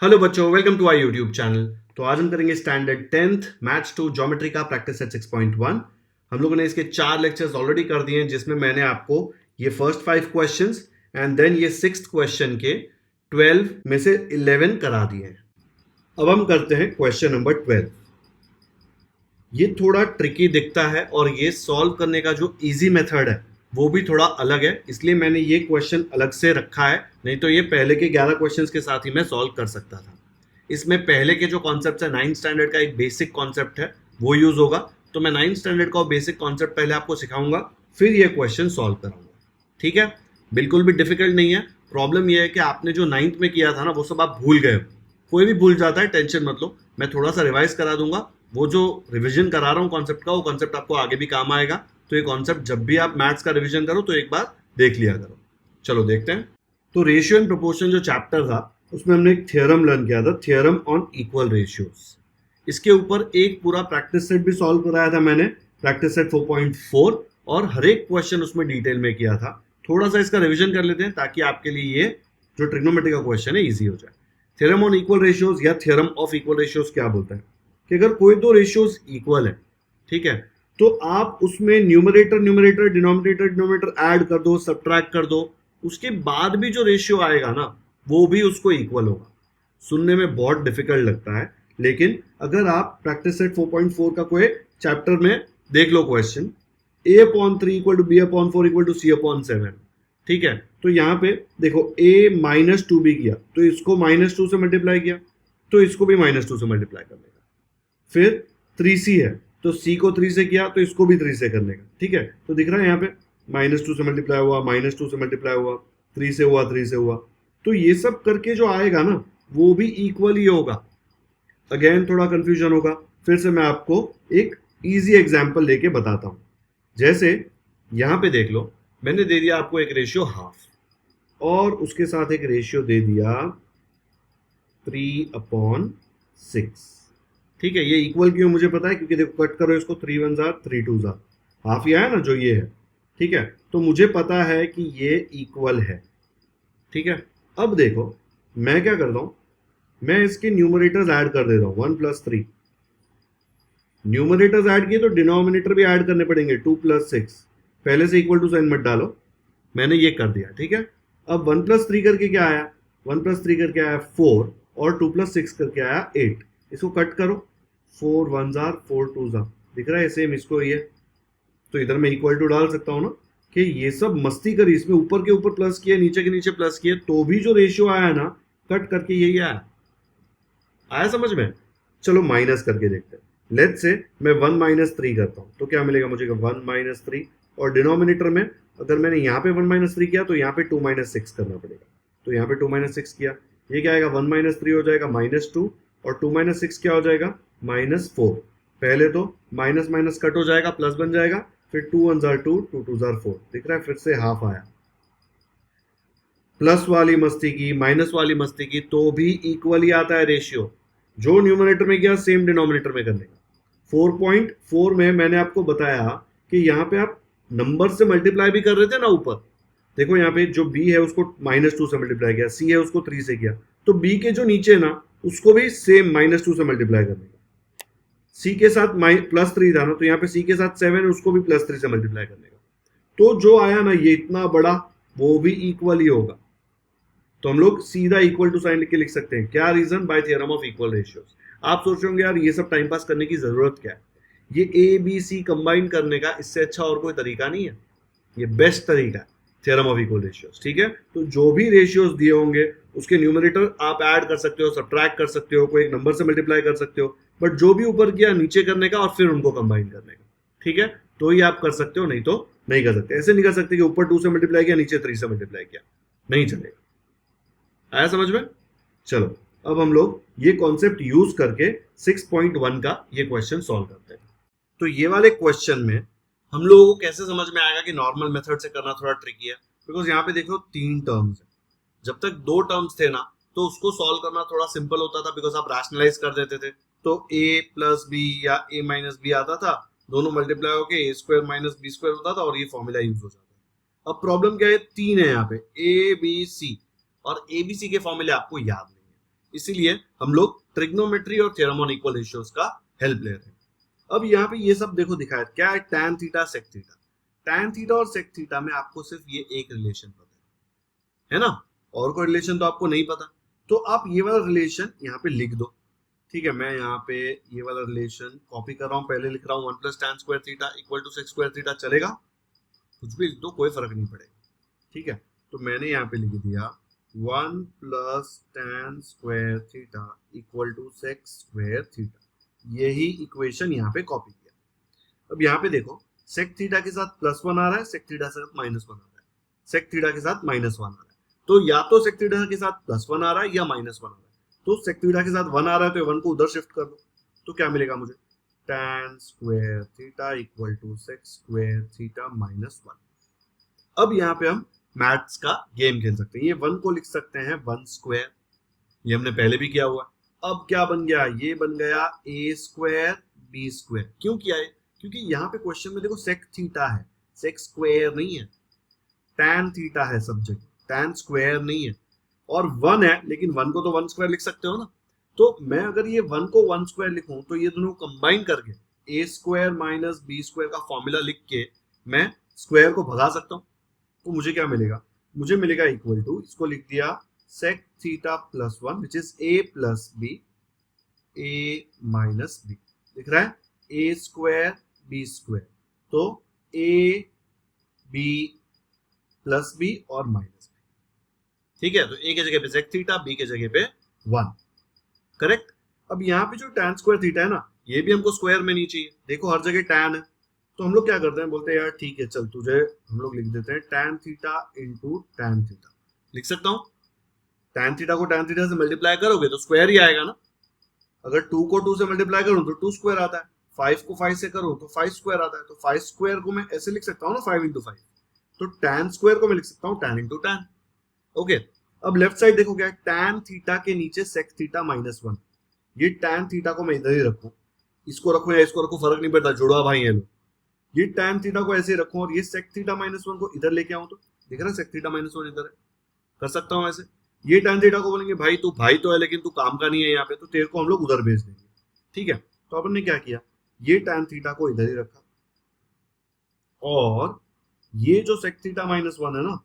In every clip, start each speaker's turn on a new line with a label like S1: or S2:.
S1: Hello बच्चों, welcome to our YouTube channel. तो आज हम करेंगे स्टैंडर्ड 10th मैथ्स 2 ज्योमेट्री का प्रैक्टिस सेट 6.1। हम लोगों ने इसके 4 लेक्चर्स ऑलरेडी कर दिए हैं, जिसमें मैंने आपको ये फर्स्ट 5 क्वेश्चंस एंड देन ये 6th क्वेश्चन के 12 में से 11 करा दिए हैं। अब हम करते हैं क्वेश्चन नंबर 12। ये थोड़ा ट्रिकी दिखता है और ये सॉल्व करने का जो इजी मेथड है वो भी थोड़ा अलग है, इसलिए मैंने ये क्वेश्चन अलग से रखा है। नहीं तो ये पहले के 11 क्वेश्चंस के साथ ही मैं सॉल्व कर सकता था। इसमें पहले के जो कॉन्सेप्ट है 9th स्टैंडर्ड का एक बेसिक कॉन्सेप्ट है वो यूज होगा। तो मैं 9th स्टैंडर्ड का बेसिक कॉन्सेप्ट पहले आपको सिखाऊंगा, फिर ये क्वेश्चन सॉल्व कराऊंगा। ठीक है, बिल्कुल भी डिफिकल्ट नहीं है। प्रॉब्लम ये है कि आपने जो 9th में किया था ना, वो सब आप भूल गए हो। कोई भी भूल जाता है, टेंशन मत लो, मैं थोड़ा सा रिवाइज करा दूंगा। वो जो रिवीजन करा रहा हूँ कॉन्सेप्ट का, वो कॉन्सेप्ट आपको आगे भी काम आएगा। तो ये कॉन्सेप्ट जब भी आप मैथ्स का रिवीजन करो तो एक बार देख लिया करो। चलो देखते हैं। तो रेशियो एंड प्रोपोर्शन जो चैप्टर था उसमें हमने एक थ्योरम लर्न किया था, थ्योरम ऑन इक्वल रेशियोज। इसके ऊपर एक पूरा प्रैक्टिस सेट भी सॉल्व कराया था मैंने, प्रैक्टिस सेट 4.4, और हर एक क्वेश्चन उसमें डिटेल में किया था। थोड़ा सा इसका रिवीजन कर लेते हैं ताकि आपके लिए ये जो ट्रिग्नोमेट्री का क्वेश्चन है इजी हो जाए। थ्योरम ऑन इक्वल रेशियोज या थ्योरम ऑफ इक्वल रेशियोज क्या बोलता है कि अगर कोई दो रेशियोज इक्वल है, ठीक है, तो आप उसमें numerator numerator denominator denominator add कर दो, सब्ट्रैक्ट कर दो, उसके बाद भी जो रेशियो आएगा ना वो भी उसको इक्वल होगा। सुनने में बहुत डिफिकल्ट लगता है, लेकिन अगर आप प्रैक्टिस सेट 4.4 का कोई चैप्टर में देख लो question, a/3 equal to b/4 equal to c/7, ठीक है, तो यहाँ पे देखो a-2b किया तो इसको -2 से मल्टीप्लाई किया तो इसको भी -2 से मल्टीप्लाई कर देगा। फिर 3c है तो c को 3 से किया तो इसको भी 3 से करने का। ठीक है, तो दिख रहा है यहाँ पे -2 से मल्टीप्लाई हुआ, -2 से मल्टीप्लाई हुआ, 3 से हुआ, 3 से हुआ। तो ये सब करके जो आएगा ना वो भी इक्वल ही होगा। अगेन थोड़ा कंफ्यूजन होगा, फिर से मैं आपको एक इजी एग्जांपल लेके बताता हूं। जैसे यहां पे देख लो, मैंने दे दिया आपको एक रेशियो हाफ और उसके साथ एक रेशियो दे दिया 3/6। ठीक है, ये इक्वल क्यों मुझे पता है, क्योंकि देखो कट करो इसको, 3 1 3 2 हाफ ही आया ना जो ये है। ठीक है, तो मुझे पता है कि ये इक्वल है। ठीक है, अब देखो मैं क्या करता हूं, मैं इसके न्यूमरेटर्स ऐड कर देता हूं 1 + 3। न्यूमरेटर्स ऐड किए तो डिनोमिनेटर भी ऐड करने पड़ेंगे 2 + 6। पहले से इक्वल टू साइन मत डालो, मैंने ये कर दिया। ठीक है, अब 1 + 3 करके क्या आया, 1 + 3 करके आया 4 और 2 + 6 करके आया 8। इसको कट करो, 4 1 4 2 दिख रहा है सेम इसको ये। तो इधर मैं इक्वल टू डाल सकता हूं ना, कि ये सब मस्ती करी, इसमें ऊपर के ऊपर प्लस किए, नीचे के नीचे प्लस किए, तो भी जो रेशियो आया ना कट करके यही आया। आया समझ में? चलो माइनस करके देखते हैं। लेट्स से मैं 1 - 3 करता हूं तो क्या मिलेगा मुझे, 1 - 3, और डिनोमिनेटर में अगर मैंने यहाँ पे 1 - 3 किया तो यहाँ पे 2 - 6 करना पड़ेगा। तो यहाँ पे 2 - 6 किया, ये क्या आएगा, 1 - 3 हो जाएगा -2, और 2 - 6 क्या हो जाएगा, -4। पहले तो माइनस माइनस कट हो जाएगा, प्लस बन जाएगा, फिर 2 1 2 2 2 4 दिख रहा है, फिर से हाफ आया। प्लस वाली मस्ती की, माइनस वाली मस्ती की, तो भी इक्वल ही आता है रेशियो। जो न्यूमरेटर में किया सेम डिनोमिनेटर में करने का। 4.4 में मैंने आपको बताया कि यहाँ पे आप नंबर से मल्टीप्लाई भी कर रहे थे ना ऊपर। देखो यहाँ पे जो b है उसको -2 से मल्टीप्लाई किया, c है उसको 3 से किया, तो b के जो नीचे ना उसको भी सेम -2 से मल्टीप्लाई करने का। c के साथ +3 था ना, तो यहाँ पे c के साथ 7 है, उसको भी +3 से मल्टीप्लाई करने का। तो जो आया ना ये इतना बड़ा, वो भी इक्वल ही होगा। तो हम लोग सीधा इक्वल टू साइन लिख के लिख सकते हैं। क्या reason, by theorem of equal ratios. आप सोच रहे होंगे यार ये सब टाइम पास करने की जरूरत क्या है, ये ए बी सी कंबाइन करने का इससे अच्छा और कोई तरीका नहीं है, ये बेस्ट तरीका है थ्योरम ऑफ इक्वल रेशियोज। ठीक है, तो जो भी रेशियोज दिए होंगे उसके न्यूमरेटर आप ऐड कर सकते हो, सब्ट्रैक्ट कर सकते हो, कोई एक नंबर से मल्टीप्लाई कर सकते हो, बट जो भी ऊपर किया नीचे करने का और फिर उनको कंबाइन करने का। ठीक है, तो ये आप कर सकते हो, नहीं तो नहीं कर सकते। ऐसे नहीं कर सकते कि ऊपर 2 से मल्टीप्लाई किया, नीचे 3 से मल्टीप्लाई किया, नहीं चलेगा। आया समझ में? चलो अब हम लोग ये कॉन्सेप्ट यूज करके 6.1 का ये क्वेश्चन सॉल्व करते हैं। तो ये वाले क्वेश्चन में हम लोगों को कैसे समझ में आएगा कि नॉर्मल मेथड से करना थोड़ा ट्रिकी है, बिकॉज यहाँ पे देखो 3 टर्म्स है। जब तक 2 टर्म्स थे ना तो उसको सॉल्व करना थोड़ा सिंपल होता था, बिकॉज आप रैशनलाइज कर देते थे। तो a + b या a - b आता था, दोनों मल्टीप्लाई होके a² - b² होता था और ये फॉर्मूला यूज हो जाता है। अब प्रॉब्लम क्या है, 3 है यहाँ पे, a b c, और एबीसी के फॉर्मूले आपको याद नहीं है, इसीलिए हम लोग ट्रिग्नोमेट्री और थ्योरम ऑन इक्वल रेशियोज का हेल्प ले रहे हैं। अब यहाँ पे ये सब देखो दिखाया क्या है, tan theta sec theta. tan theta और sec थीटा में आपको सिर्फ ये एक रिलेशन पता है ना, और कोई रिलेशन तो आपको नहीं पता। तो आप ये वाला रिलेशन यहाँ पे लिख दो। ठीक है, मैं यहाँ पे ये वाला रिलेशन कॉपी कर रहा हूँ, पहले लिख रहा हूँ 1 + tan square theta equal to sec square theta. चलेगा, कुछ भी लिख दो, कोई फर्क नहीं पड़ेगा। ठीक है, तो मैंने यहाँ पे लिख दिया 1 + tan square theta equal to sec square theta. यही इक्वेशन यहाँ पे कॉपी किया। अब यहाँ पे देखो sec थीटा के साथ +1 आ रहा है, sec थीटा के साथ -1 आ रहा है, sec थीटा के साथ -1 आ रहा है। तो या तो sec थीटा के साथ +1 आ रहा है या -1 आ रहा है। तो sec थीटा के साथ 1 आ रहा है तो 1 को उधर शिफ्ट कर दो, तो क्या मिलेगा मुझे, tan square theta equal to sec square theta -1। अब यहाँ पे हम मैथ्स का गेम खेल सकते हैं। ये 1 को लिख सकते हैं 1 स्क्वायर, ये हमने पहले भी किया हुआ। अब क्या बन गया, ये बन गया a स्क्वायर b स्क्वायर। क्यों किया है, क्योंकि यहाँ पे क्वेश्चन में देखो sec थीटा है, sec स्क्वायर नहीं है, tan थीटा है सब जगह, tan स्क्वायर नहीं है। और 1 है, लेकिन 1 को तो 1 स्क्वायर लिख सकते हो ना। तो मैं अगर ये 1 को 1 स्क्वायर लिखूं तो ये दोनों कंबाइन करके a square minus b square का फॉर्मूला लिख के मैं स्क्वायर को भगा सकता हूं। तो मुझे क्या मिलेगा, मुझे मिलेगा इक्वल टू, इसको लिख दिया sec theta +1 which is a + b, a minus b। दिख रहा है, a स्क्वायर b स्क्वायर, तो a b + b और -b। ठीक है, तो a के जगह पे sec थीटा, b के जगह पे 1। करेक्ट। अब यहाँ पे जो tan स्क्वायर थीटा है ना, ये भी हमको स्क्वायर में नहीं चाहिए। देखो हर जगह tan है, तो हम लोग क्या करते हैं, बोलते हैं यार ठीक है चल तुझे हम लोग लिख देते हैं tan theta into tan theta. लिख सकता हूँ, tan थीटा को tan थीटा से मल्टीप्लाई करोगे तो स्क्वायर ही आएगा ना। अगर 2 को 2 से मल्टीप्लाई करूँ तो 2 स्क्वायर आता है, 5 को 5 से करूँ तो 5 स्क्वायर आता है। तो 5 स्क्वायर को मैं ऐसे लिख सकता हूँ ना, 5 × 5। तो tan स्क्वायर को मैं लिख सकता हूँ tan × tan। ओके, अब लेफ्ट साइड देखो क्या है, tan थीटा के नीचे sec थीटा -1। ये tan थीटा को मैं इधर ही रखूं, इसको रखूं या इसको रखूं फर्क नहीं पड़ता, जुड़वा भाई है लोग। ये tan थीटा को ऐसे रखूं और ये sec थीटा -1 को इधर लेके आऊं, तो दिख रहा है sec थीटा -1 इधर है, कर सकता हूं ऐसे। ये tan थीटा को बोलेंगे भाई तू भाई तो है लेकिन तू काम का नहीं है यहाँ पे, तो तेरे को हम लोग उधर भेज देंगे। ठीक है, तो अपन ने क्या किया, ये tan थीटा को इधर ही रखा और ये जो sec थीटा -1 है ना,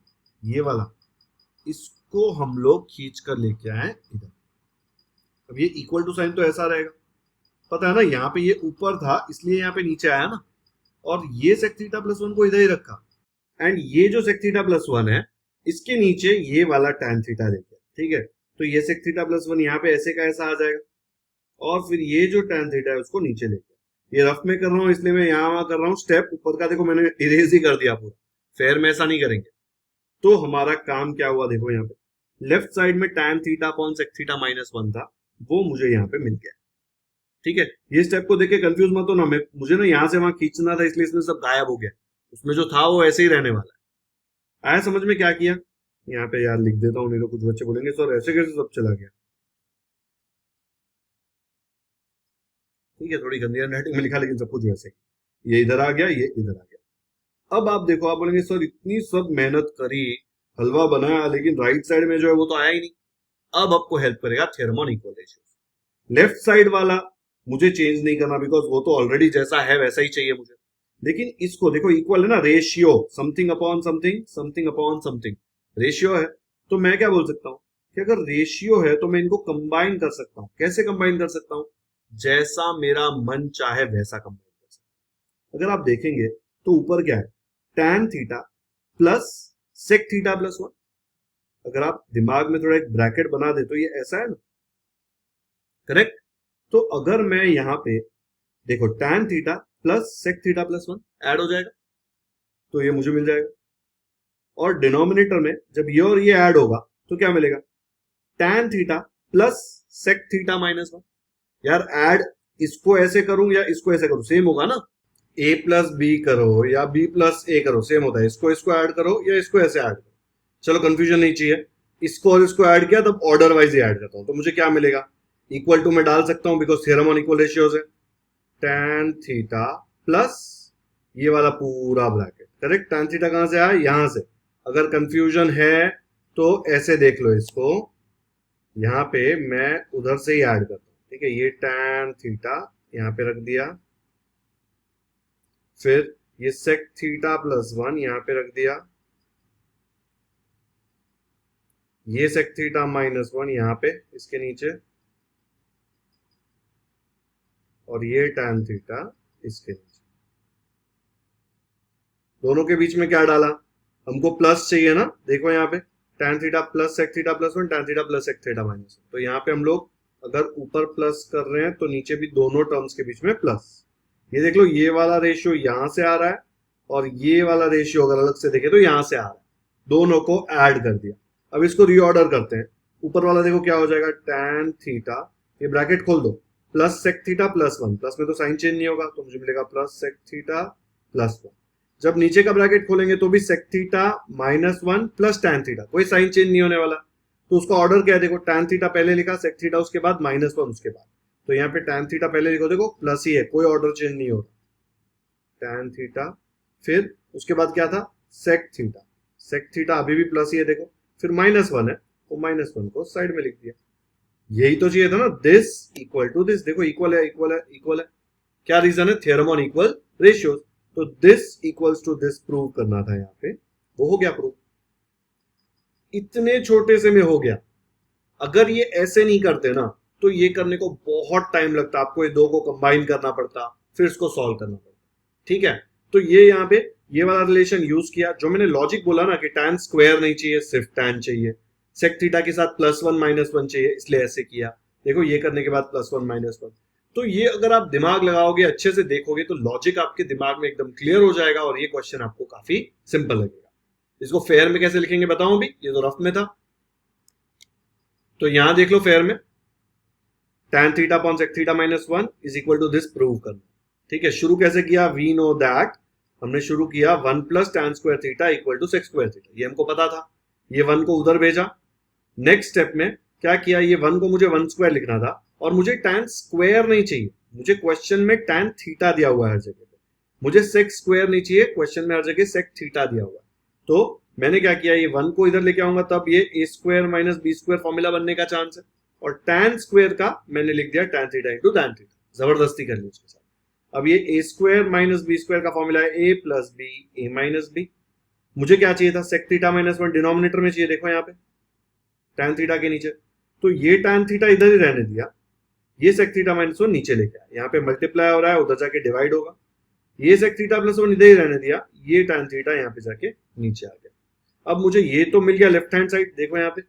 S1: ये वाला, इसको हम लोग खींच कर लेके आए इधर। अब ये इक्वल टू साइन तो ऐसा रहेगा, पता है ना, यहाँ पे ये ऊपर था इसलिए यहाँ पे नीचे आया ना, और ये sec थीटा +1 को इधर ही रखा। एंड ये जो sec थीटा +1 है इसके नीचे ये वाला tan थीटा लेके, ठीक है, तो ये sec थीटा +1 यहाँ पे ऐसे का ऐसा आ जाएगा, और फिर ये जो tan थीटा है उसको नीचे लेके। ये रफ में कर रहा हूँ इसलिए मैं यहाँ वहां कर रहा हूँ, स्टेप ऊपर का देखो मैंने इरेज ही कर दिया पूरा, फेयर में ऐसा नहीं करेंगे। तो हमारा काम क्या हुआ, देखो यहाँ पे लेफ्ट साइड में tan theta upon sec theta -1 था, वो मुझे यहाँ पे मिल गया। ठीक है, ये स्टेप को देख के कंफ्यूज मत हो ना, मुझे ना यहाँ से वहां खींचना था इसलिए इसमें सब गायब हो गया, उसमें जो था वो ऐसे ही रहने वाला है। आया समझ में क्या किया, यहाँ पे यार लिख देता हूँ, नहीं तो कुछ बच्चे बोलेंगे सर ऐसे कैसे सब चला गया। ठीक है, थोड़ी गंदी हैंडराइटिंग में लिखा लेकिन सब कुछ वैसे, ये इधर आ गया, ये इधर आ गया। अब आप देखो, आप बोलेंगे सर इतनी सब मेहनत करी, हलवा बनाया, लेकिन राइट साइड में जो है वो तो आया ही नहीं। अब आपको हेल्प करेगा theorem on equal ratios. Left side वाला मुझे चेंज नहीं करना, बिकॉज वो तो ऑलरेडी जैसा है वैसा ही चाहिए मुझे। लेकिन इसको देखो इक्वल है ना, ratio something upon something, something upon something, ratio है। तो मैं क्या बोल सकता हूं कि अगर रेशियो है तो मैं इनको कंबाइन कर सकता हूं। कैसे कंबाइन कर सकता हूं, जैसा मेरा मन चाहे वैसा कंबाइन कर सकता हूं। अगर आप देखेंगे तो ऊपर क्या है, tan theta plus sec theta +1। अगर आप दिमाग में थोड़ा एक ब्रैकेट बना दे तो ये ऐसा है ना, करेक्ट। तो अगर मैं यहाँ पे देखो tan theta plus sec theta +1 add हो जाएगा, तो ये मुझे मिल जाएगा। और डिनोमिनेटर में जब ये और ये ऐड होगा तो क्या मिलेगा, tan theta plus sec theta -1। यार ऐड इसको ऐसे करूं या इसको ऐसे करूं, सेम होगा ना। a + b करो या b + a करो, सेम होता है। इसको इसको ऐड करो या इसको ऐसे ऐड करो, चलो कंफ्यूजन नहीं चाहिए। इसको और इसको ऐड किया तब ऑर्डर वाइज ही ऐड करता हूं, तो मुझे क्या मिलेगा, इक्वल टू में डाल सकता हूं because theorem on equal ratios है। tan थीटा प्लस ये वाला पूरा ब्रैकेट, करेक्ट। tan थीटा कहां से आया, यहां से। अगर कंफ्यूजन है तो ऐसे देख लो इसको, यहाँ पे मैं उधर से ही ऐड करता हूँ, ठीक है। ये tan थीटा यहाँ पे रख दिया, फिर ये sec थीटा प्लस 1 यहाँ पे रख दिया, ये sec थीटा माइनस 1 यहाँ पे इसके नीचे, और ये tan थीटा इसके नीचे। दोनों के बीच में क्या डाला, हमको प्लस चाहिए ना, देखो यहाँ पे tan theta plus sec theta plus 1, tan theta plus sec theta minus 1। तो यहाँ पे हम लोग अगर ऊपर प्लस कर रहे हैं तो नीचे भी दोनों टर्म्स के बीच में प्लस। ये देख लो, ये वाला रेशियो यहां से आ रहा है और ये वाला रेशियो अगर अलग से देखे तो यहां से आ रहा है, दोनों को ऐड कर दिया। अब इसको रीऑर्डर करते हैं। ऊपर वाला देखो क्या हो जाएगा, tan थीटा, ये ब्रैकेट खोल दो, plus sec theta plus 1, plus में तो साइन चेंज नहीं होगा तो मुझे मिलेगा प्लस sec थीटा प्लस 1। जब नीचे का ब्रैकेट खोलेंगे तो भी sec theta minus 1 plus tan theta, कोई साइन चेंज नहीं होने वाला। तो उसका ऑर्डर क्या है, देखो tan थीटा पहले लिखा, sec थीटा उसके बाद, माइनस 1 उसके बाद। तो यहाँ पे tan थीटा पहले लिखो, देखो प्लस ही है, कोई ऑर्डर चेंज नहीं हो रहा। tan थीटा, फिर उसके बाद क्या था, sec थीटा, sec थीटा अभी भी प्लस ही है देखो, फिर माइनस 1 है तो माइनस 1 को साइड में लिख दिया। यही तो चाहिए था ना, दिस इक्वल टू दिस, देखो इक्वल है, इक्वल है, इक्वल है। क्या रीजन है, थ्योरम ऑन इक्वल रेशियोज। तो this equals to this prove करना था यहाँ पे, वो हो गया प्रूव। इतने छोटे से में हो गया। अगर ये ऐसे नहीं करते ना तो ये करने को बहुत टाइम लगता, आपको ये दो को कंबाइन करना पड़ता, फिर इसको सॉल्व करना पड़ता, ठीक है। तो ये यहाँ पे ये वाला रिलेशन यूज किया, जो मैंने लॉजिक बोला ना कि tan स्क्वायर नहीं चाहिए, सिर्फ tan चाहिए, sec थीटा के साथ प्लस 1 माइनस 1 चाहिए, इसलिए ऐसे किया। देखो ये करने के बाद प्लस 1 माइनस 1। तो ये अगर आप दिमाग लगाओगे, अच्छे से देखोगे, तो लॉजिक आपके दिमाग में एकदम क्लियर हो जाएगा और ये क्वेश्चन आपको काफी सिंपल लगेगा। इसको फेयर में कैसे लिखेंगे बताऊं अभी, ये तो रफ में था। तो यहां देख लो, फेयर में tan theta upon sec theta minus 1 is equal to this prove करना, ठीक है। शुरू कैसे किया, वी नो दैट, हमने शुरू किया 1 plus tan square theta equal to sec square theta, ये हमको पता था। ये 1 को उधर भेजा। नेक्स्ट स्टेप में क्या किया, ये 1 को मुझे 1 स्क्वायर लिखना था और मुझे tan स्क्वायर नहीं चाहिए, मुझे क्वेश्चन में tan थीटा दिया हुआ है हर जगह पे, मुझे sec स्क्वायर नहीं चाहिए, क्वेश्चन में हर जगह sec थीटा दिया हुआ है। तो मैंने क्या किया, ये 1 को इधर लेके आऊंगा, तब ये a square minus b square formula बनने का चांस है, और tan स्क्वायर का मैंने लिख दिया tan theta into tan theta, जबरदस्ती कर ली उसके साथ। अब ये a square minus b square का फॉर्मूला है a plus b a minus b। मुझे क्या चाहिए था, sec थीटा माइनस 1 डिनोमिनेटर में चाहिए, देखो यहाँ पे tan थीटा के नीचे, तो ये tan थीटा इधर ही रहने दिया, ये sec थीटा माइनस 1 नीचे लेके आया, यहाँ पे मल्टीप्लाई हो रहा है, उधर जाके डिवाइड होगा, ये sec थीटा प्लस 1 इधर ही रहने दिया, ये tan थीटा यहाँ पे जाके नीचे आ गया। अब मुझे ये तो मिल गया लेफ्ट हैंड साइड, देखो यहाँ पे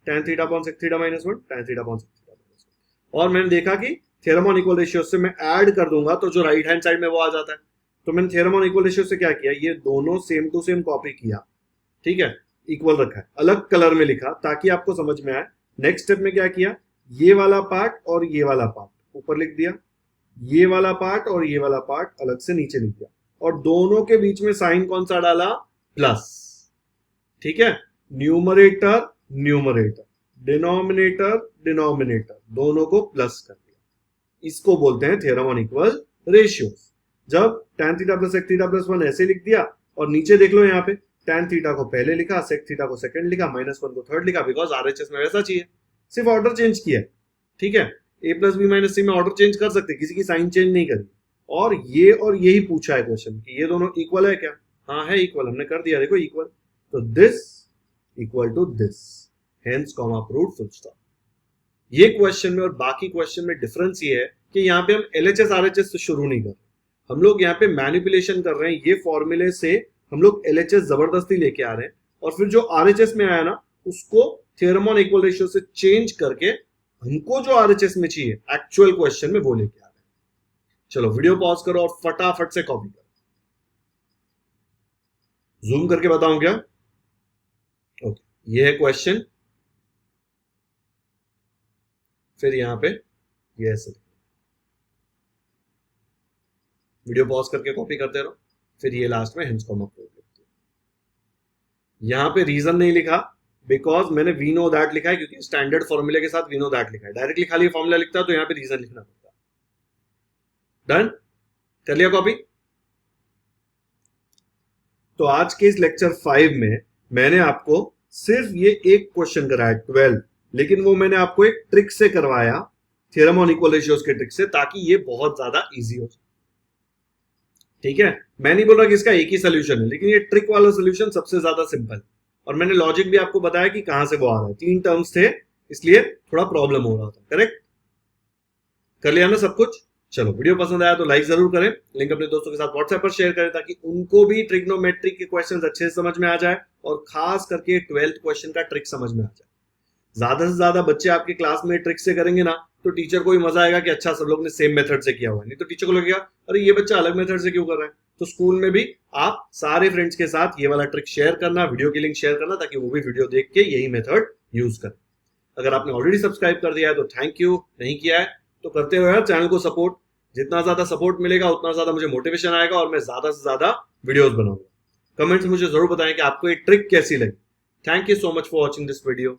S1: tan theta upon sec theta minus 1, tan theta upon sec theta minus 1, और मैंने देखा कि थ्योरम ऑन इक्वल रेशियो से मैं ऐड कर दूंगा तो जो राइट हैंड साइड में वो आ जाता है। तो मैंने थ्योरम ऑन इक्वल रेशियो से क्या किया, ये दोनों सेम टू सेम कॉपी किया, ठीक है, इक्वल रखा है, अलग कलर में लिखा ताकि आपको समझ में आए। नेक्स्ट स्टेप में क्या किया, ये वाला पार्ट और ये वाला पार्ट ऊपर लिख दिया, ये वाला पार्ट और ये वाला पार्ट अलग से नीचे लिख दिया, और दोनों के बीच में साइन कौन सा डाला, प्लस, ठीक है। न्यूमरेटर न्यूमरेटर, डिनोमिनेटर डिनोमिनेटर, दोनों को प्लस कर दिया, इसको बोलते हैं थ्योरम ऑन इक्वल रेशियोज। जब tan theta plus sec theta plus 1 ऐसे लिख दिया, और नीचे देख लो यहाँ पे tan थीटा को पहले लिखा, sec थीटा को सेकंड लिखा, माइनस 1 को थर्ड लिखा, बिकॉज आरएचएस में वैसा चाहिए, सिर्फ ऑर्डर चेंज किया, ठीक है। a प्लस बी माइनस सी में ऑर्डर चेंज कर सकते, किसी की साइन चेंज नहीं करी। और यही पूछा है क्वेश्चन कि ये दोनों इक्वल है क्या, हाँ है इक्वल, हमने कर दिया, देखो इक्वल। तो this equal to this, hence comma proved, full stop. ये क्वेश्चन में और बाकी क्वेश्चन में डिफरेंस ये है कि यहाँ पे हम एलएचएस आरएचएस से शुरू नहीं कर रहे, हम लोग यहाँ पे मैनिपुलेशन कर रहे हैं, ये फॉर्मूले से हम लोग एलएचएस जबरदस्ती लेके आ रहे हैं, और फिर जो आरएचएस में आया ना उसको थ्योरम ऑन इक्वल रेशियो से चेंज करके हमको जो आरएचएस में चाहिए एक्चुअल क्वेश्चन में वो लेके आ रहे हैं। चलो वीडियो पॉज करो और फटाफट से कॉपी करो, जूम करके बताऊं क्या, ओके, ये है क्वेश्चन, फिर यहां पे ये ऐसे, वीडियो पॉज करके कॉपी करते रहो, फिर ये लास्ट में हेंस कॉमा प्रूव लिखते हो। यहां पे रीजन नहीं लिखा बिकॉज मैंने वी नो दैट लिखा है, क्योंकि स्टैंडर्ड फॉर्मूले के साथ वी नो दैट लिखा है, डायरेक्टली खाली फॉर्मूला लिखता तो यहां पे रीजन लिखना पड़ता। डन, कर लिया कॉपी। तो आज के इस लेक्चर 5 में मैंने आपको सिर्फ ये एक क्वेश्चन कराया 12, लेकिन वो मैंने आपको एक ट्रिक से करवाया, थ्योरम ऑन इक्वल रेशियोज के ट्रिक से, ताकि ये बहुत ज्यादा इजी हो जाए। ठीक है, मैं नहीं बोल रहा कि इसका एक ही सोल्यूशन है, लेकिन ये ट्रिक वाला सोल्यूशन सबसे ज्यादा सिंपल, और मैंने लॉजिक भी आपको बताया कि कहां से वो आ रहा है। 3 टर्म्स थे, इसलिए थोड़ा प्रॉब्लम हो रहा था। करेक्ट, कर लिया ना सब कुछ? चलो, वीडियो पसंद आया तो लाइक जरूर करें, लिंक अपने दोस्तों के साथ व्हाट्सएप पर शेयर करें, ताकि उनको भी ट्रिग्नोमेट्री के क्वेश्चंस अच्छे से समझ में आ जाए, और खास करके 12th क्वेश्चन का ट्रिक समझ में आ जाए। ज्यादा से ज्यादा बच्चे आपके क्लास में ट्रिक से करेंगे ना, तो टीचर को भी मजा आएगा कि अच्छा सब लोग ने सेम मेथड से किया हुआ है, नहीं तो टीचर को लगेगा अरे ये बच्चा अलग मेथड से क्यों कर रहा है। तो स्कूल में भी आप सारे फ्रेंड्स के साथ ये वाला ट्रिक शेयर करना, वीडियो की लिंक शेयर करना, ताकि वो भी वीडियो देख के यही मेथड यूज करें। अगर आपने ऑलरेडी सब्सक्राइब कर दिया है तो थैंक यू, नहीं किया है तो करते रहो यार चैनल को सपोर्ट। जितना ज्यादा सपोर्ट मिलेगा उतना ज्यादा मुझे मोटिवेशन आएगा और मैं ज्यादा से ज्यादा वीडियोस बनाऊंगा। कमेंट्स मुझे जरूर बताएं कि आपको ये ट्रिक कैसी लगी। Thank you so much for watching this video.